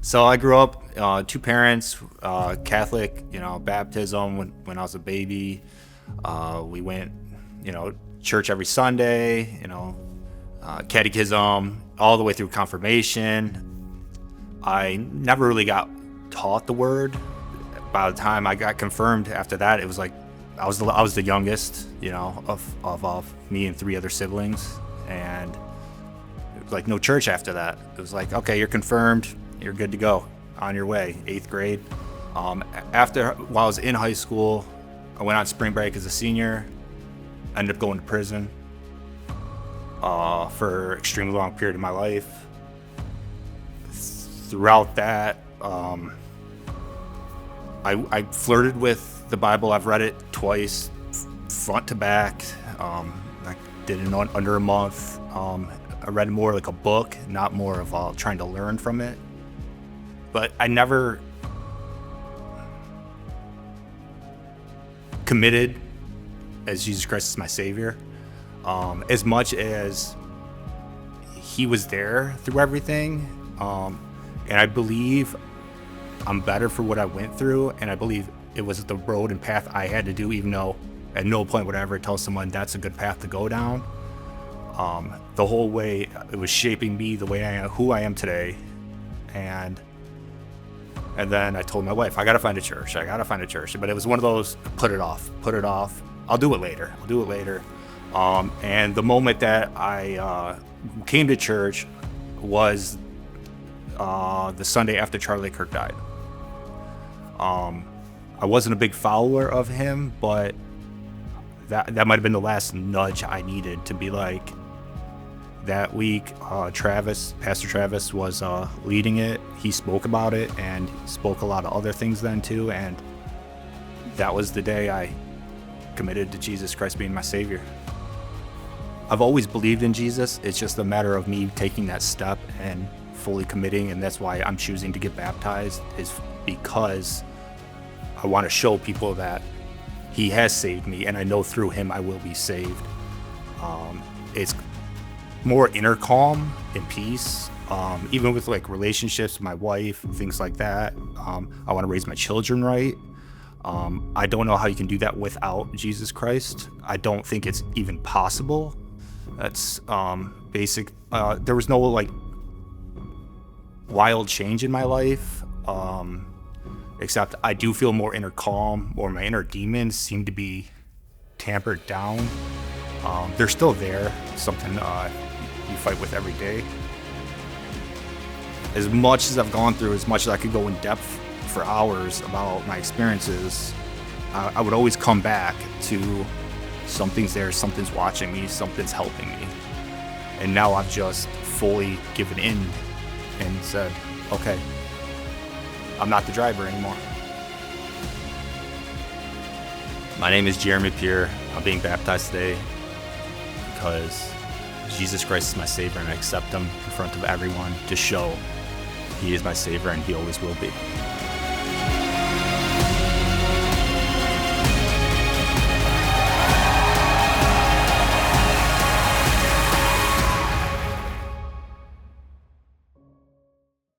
So I grew up, two parents, Catholic, baptism when I was a baby. We went, church every Sunday, catechism, all the way through confirmation. I never really got taught the word. By the time I got confirmed after that, it was like I was the youngest, of me and three other siblings, and it was like no church after that. It was like, okay, you're confirmed, you're good to go, on your way. 8th grade. While I was in high school, I went on spring break as a senior. Ended up going to prison for an extremely long period of my life. Throughout that, I flirted with the Bible. I've read it twice, front to back. I did it in under a month. I read more like a book, not more of trying to learn from it. But I never committed as Jesus Christ is my Savior, as much as He was there through everything. And I believe I'm better for what I went through, and I believe it was the road and path I had to do, even though at no point would I ever tell someone that's a good path to go down. The whole way it was shaping me the way I am, who I am today. And then I told my wife, I gotta find a church. But it was one of those, put it off. I'll do it later. And the moment that I came to church was the Sunday after Charlie Kirk died. I wasn't a big follower of him, but that might have been the last nudge I needed to be like, that week, Pastor Travis was leading it. He spoke about it and spoke a lot of other things then too. And that was the day I committed to Jesus Christ being my Savior. I've always believed in Jesus. It's just a matter of me taking that step and fully committing. And that's why I'm choosing to get baptized, is because I want to show people that He has saved me, and I know through Him I will be saved. It's more inner calm and peace, even with like relationships with my wife, things like that. I want to raise my children right. I don't know how you can do that without Jesus Christ. I don't think it's even possible. That's basic. There was no like wild change in my life, except I do feel more inner calm, or my inner demons seem to be tampered down. They're still there, something you fight with every day. As much as I've gone through, as much as I could go in depth for hours about my experiences, I would always come back to something's there, something's watching me, something's helping me. And now I've just fully given in and said, okay, I'm not the driver anymore. My name is Jeremy Pierre. I'm being baptized today because Jesus Christ is my Savior, and I accept Him in front of everyone to show He is my Savior, and He always will be.